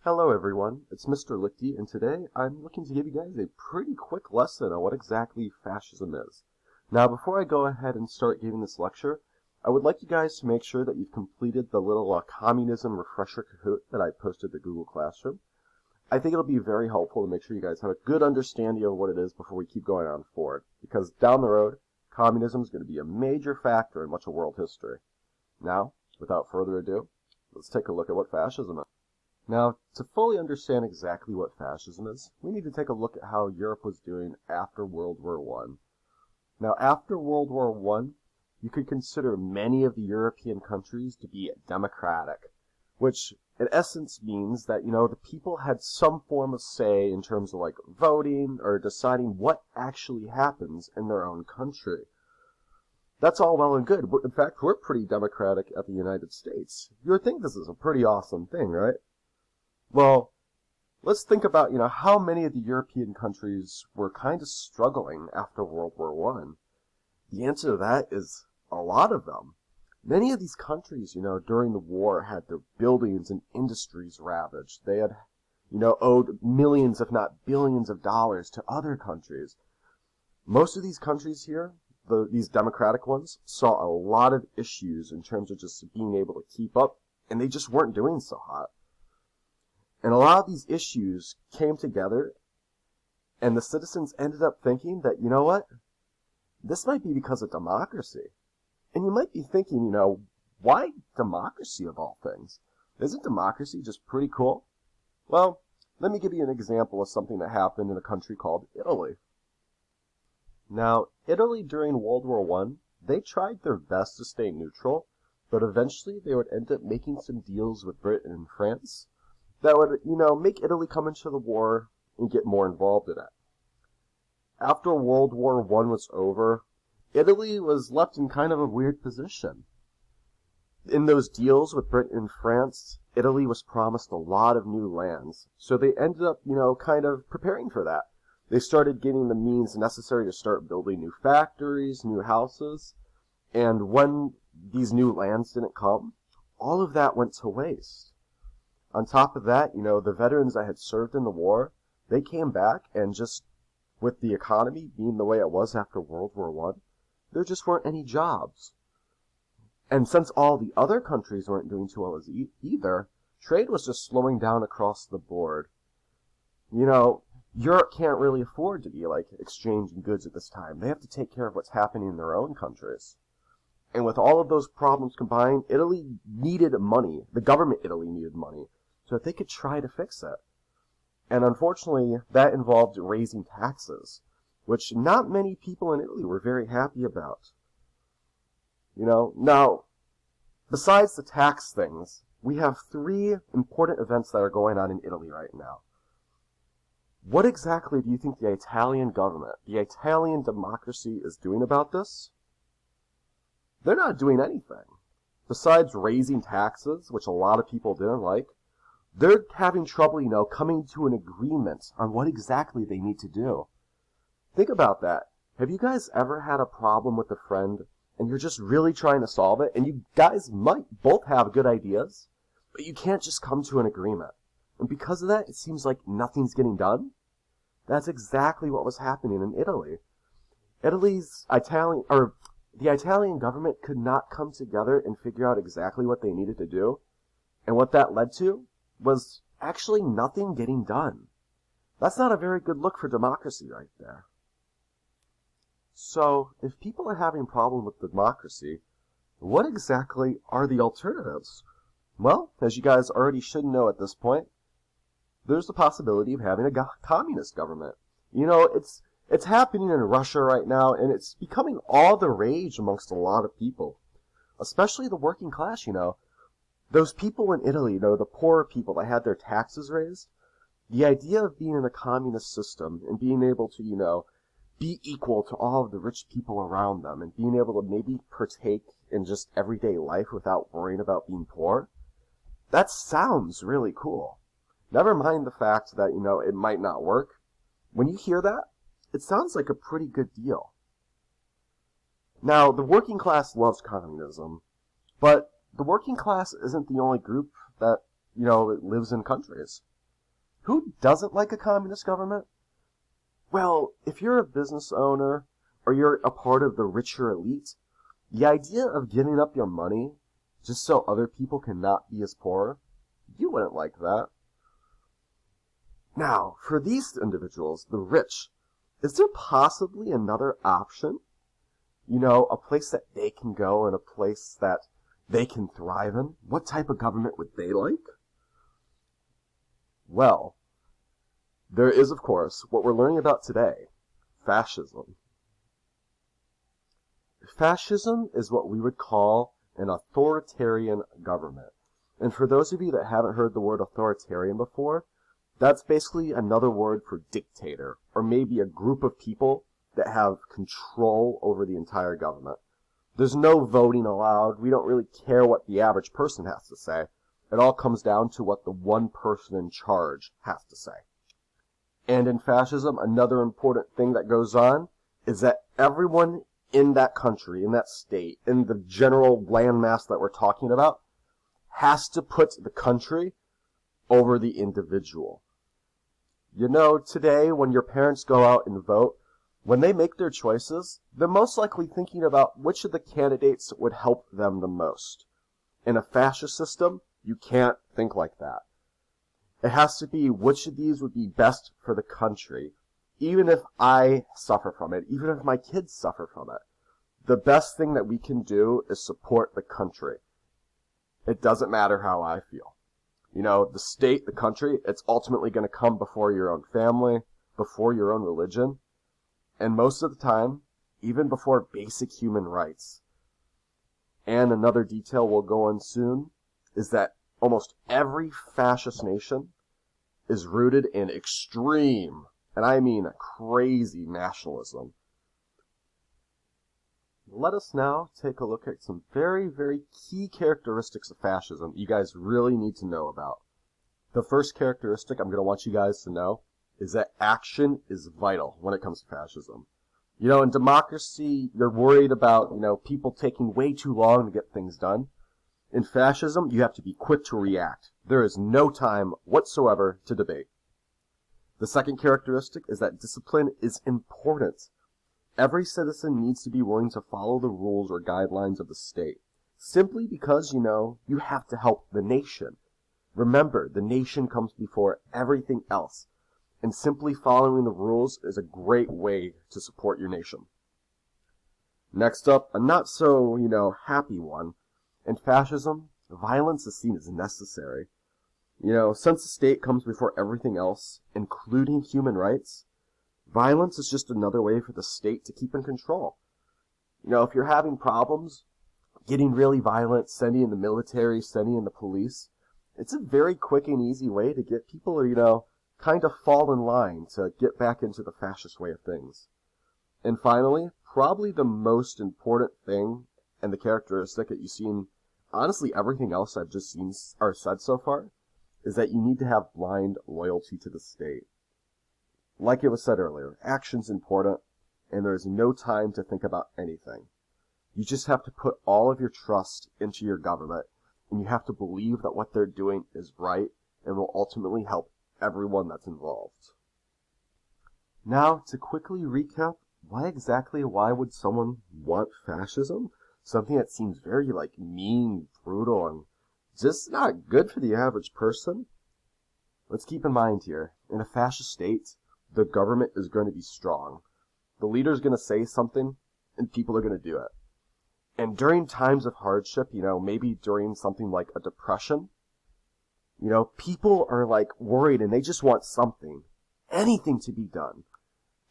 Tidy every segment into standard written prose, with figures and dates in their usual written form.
Hello everyone, it's Mr. Lichty, and today I'm looking to give you guys a pretty quick lesson on what exactly fascism is. Now, before I go ahead and start giving this lecture, I would like you guys to make sure that you've completed the little communism refresher Kahoot that I posted to Google Classroom. I think it'll be very helpful to make sure you guys have a good understanding of what it is before we keep going on forward, because down the road, communism is going to be a major factor in much of world history. Now, without further ado, let's take a look at what fascism is. Now, to fully understand exactly what fascism is, we need to take a look at how Europe was doing after World War I. Now, after World War I, you could consider many of the European countries to be democratic, which in essence means that, the people had some form of say in terms of like voting or deciding what actually happens in their own country. That's all well and good. In fact, we're pretty democratic at the United States. You would think this is a pretty awesome thing, right? Well, let's think about, how many of the European countries were kind of struggling after World War I. The answer to that is a lot of them. Many of these countries, during the war had their buildings and industries ravaged. They had, owed millions, if not billions of dollars to other countries. Most of these countries here, these democratic ones, saw a lot of issues in terms of just being able to keep up, and they just weren't doing so hot. And a lot of these issues came together, and the citizens ended up thinking that, this might be because of democracy. And you might be thinking, why democracy of all things? Isn't democracy just pretty cool? Well, let me give you an example of something that happened in a country called Italy. Now, Italy during World War I, they tried their best to stay neutral, but eventually they would end up making some deals with Britain and France that would, make Italy come into the war and get more involved in it. After World War I was over, Italy was left in kind of a weird position. In those deals with Britain and France, Italy was promised a lot of new lands, so they ended up, kind of preparing for that. They started getting the means necessary to start building new factories, new houses, and when these new lands didn't come, all of that went to waste. On top of that, the veterans that had served in the war, they came back and just, with the economy being the way it was after World War I, there just weren't any jobs. And since all the other countries weren't doing too well as either, trade was just slowing down across the board. Europe can't really afford to be exchanging goods at this time. They have to take care of what's happening in their own countries. And with all of those problems combined, Italy needed money. The government Italy needed money so that they could try to fix it. And unfortunately, that involved raising taxes, which not many people in Italy were very happy about. Now, besides the tax things, we have three important events that are going on in Italy right now. What exactly do you think the Italian government, the Italian democracy is doing about this? They're not doing anything. Besides raising taxes, which a lot of people didn't like, they're having trouble, coming to an agreement on what exactly they need to do. Think about that. Have you guys ever had a problem with a friend, and you're just really trying to solve it, and you guys might both have good ideas, but you can't just come to an agreement? And because of that, it seems like nothing's getting done? That's exactly what was happening in Italy. The Italian government could not come together and figure out exactly what they needed to do. And what that led to was actually nothing getting done. That's not a very good look for democracy right there. So, if people are having a problem with democracy, what exactly are the alternatives? Well, as you guys already should know at this point, there's the possibility of having a communist government. It's happening in Russia right now, and it's becoming all the rage amongst a lot of people, especially the working class, Those people in Italy, the poorer people that had their taxes raised, the idea of being in a communist system and being able to, be equal to all of the rich people around them and being able to maybe partake in just everyday life without worrying about being poor, that sounds really cool. Never mind the fact that, it might not work. When you hear that, it sounds like a pretty good deal. Now, the working class loves communism, but the working class isn't the only group that, lives in countries. Who doesn't like a communist government? Well, if you're a business owner or you're a part of the richer elite, the idea of giving up your money just so other people cannot be as poor, you wouldn't like that. Now, for these individuals, the rich, is there possibly another option? A place that they can go and a place that they can thrive in? What type of government would they like? Well, there is, of course, what we're learning about today, fascism. Fascism is what we would call an authoritarian government. And for those of you that haven't heard the word authoritarian before, that's basically another word for dictator, or maybe a group of people that have control over the entire government. There's no voting allowed. We don't really care what the average person has to say. It all comes down to what the one person in charge has to say. And in fascism, another important thing that goes on is that everyone in that country, in that state, in the general landmass that we're talking about, has to put the country over the individual. Today, when your parents go out and vote, when they make their choices, they're most likely thinking about which of the candidates would help them the most. In a fascist system, you can't think like that. It has to be which of these would be best for the country, even if I suffer from it, even if my kids suffer from it. The best thing that we can do is support the country. It doesn't matter how I feel. The state, the country, it's ultimately going to come before your own family, before your own religion, and most of the time, even before basic human rights. And another detail we'll go on soon is that almost every fascist nation is rooted in extreme, and I mean crazy, nationalism. Let us now take a look at some very, very key characteristics of fascism you guys really need to know about. The first characteristic I'm going to want you guys to know is that action is vital when it comes to fascism. In democracy, you're worried about, people taking way too long to get things done. In fascism, you have to be quick to react. There is no time whatsoever to debate. The second characteristic is that discipline is important. Every citizen needs to be willing to follow the rules or guidelines of the state, simply because, you have to help the nation. Remember, the nation comes before everything else, and simply following the rules is a great way to support your nation. Next up, a not so, happy one. In fascism, violence is seen as necessary. Since the state comes before everything else, including human rights, violence is just another way for the state to keep in control. If you're having problems, getting really violent, sending in the military, sending in the police, it's a very quick and easy way to get people to, kind of fall in line to get back into the fascist way of things. And finally, probably the most important thing and the characteristic that you see in honestly everything else I've just seen or said so far is that you need to have blind loyalty to the state. Like it was said earlier, action's important, and there is no time to think about anything. You just have to put all of your trust into your government, and you have to believe that what they're doing is right and will ultimately help everyone that's involved. Now, to quickly recap, why would someone want fascism? Something that seems very, mean, brutal, and just not good for the average person? Let's keep in mind here, in a fascist state, the government is going to be strong. The leader's going to say something, and people are going to do it. And during times of hardship, maybe during something like a depression, people are, worried, and they just want something, anything to be done.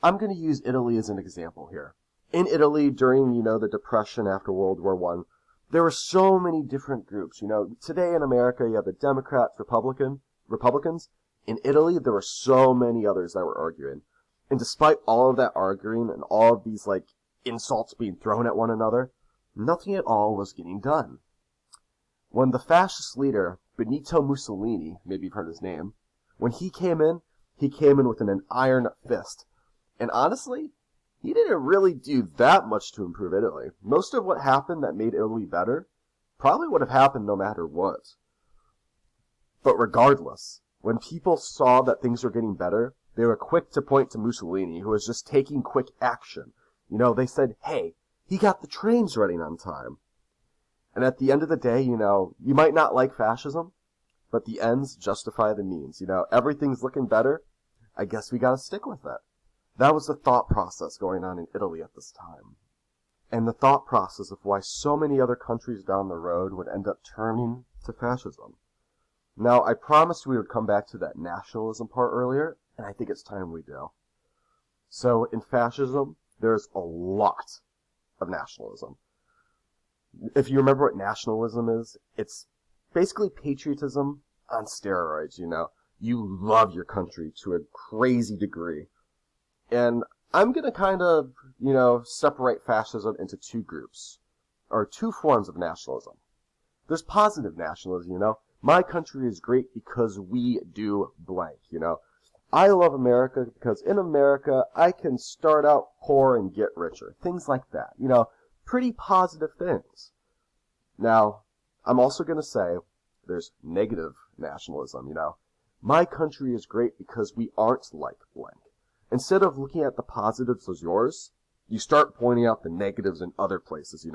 I'm going to use Italy as an example here. In Italy, during, the Depression after World War I, there were so many different groups. Today in America, you have the Democrats, Republicans. In Italy, there were so many others that were arguing. And despite all of that arguing and all of these, insults being thrown at one another, nothing at all was getting done. When the fascist leader, Benito Mussolini, maybe you've heard his name, when he came in with an iron fist. And honestly, he didn't really do that much to improve Italy. Most of what happened that made Italy better probably would have happened no matter what. But regardless, when people saw that things were getting better, they were quick to point to Mussolini, who was just taking quick action. They said, hey, he got the trains running on time. And at the end of the day, you might not like fascism, but the ends justify the means. Everything's looking better. I guess we gotta stick with it. That was the thought process going on in Italy at this time. And the thought process of why so many other countries down the road would end up turning to fascism. Now, I promised we would come back to that nationalism part earlier, and I think it's time we do. So, in fascism, there's a lot of nationalism. If you remember what nationalism is, it's basically patriotism on steroids, You love your country to a crazy degree. And I'm going to kind of, separate fascism into two groups, or two forms of nationalism. There's positive nationalism, My country is great because we do blank, I love America because in America I can start out poor and get richer. Things like that, pretty positive things. Now, I'm also going to say there's negative nationalism, My country is great because we aren't like blank. Instead of looking at the positives as yours, you start pointing out the negatives in other places,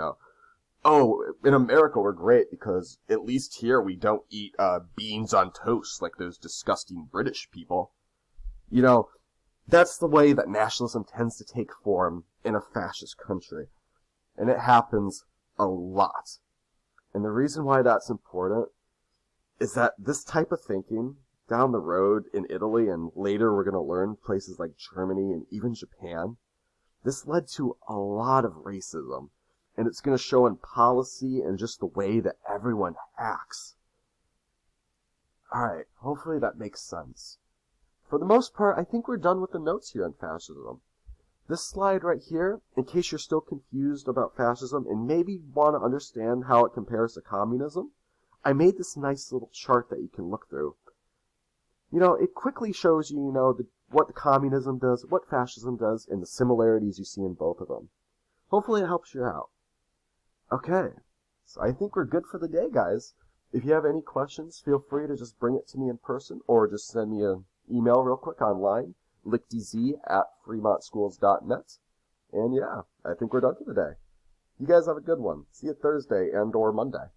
Oh, in America we're great because at least here we don't eat beans on toast like those disgusting British people. That's the way that nationalism tends to take form in a fascist country. And it happens a lot. And the reason why that's important is that this type of thinking down the road in Italy, and later we're going to learn places like Germany and even Japan, this led to a lot of racism. And it's going to show in policy and just the way that everyone acts. Alright, hopefully that makes sense. For the most part, I think we're done with the notes here on fascism. This slide right here, in case you're still confused about fascism and maybe want to understand how it compares to communism, I made this nice little chart that you can look through. It quickly shows you, what communism does, what fascism does, and the similarities you see in both of them. Hopefully it helps you out. Okay, so I think we're good for the day, guys. If you have any questions, feel free to just bring it to me in person or just send me an email real quick online, lichtdz@fremontschools.net. And yeah, I think we're done for the day. You guys have a good one. See you Thursday and or Monday.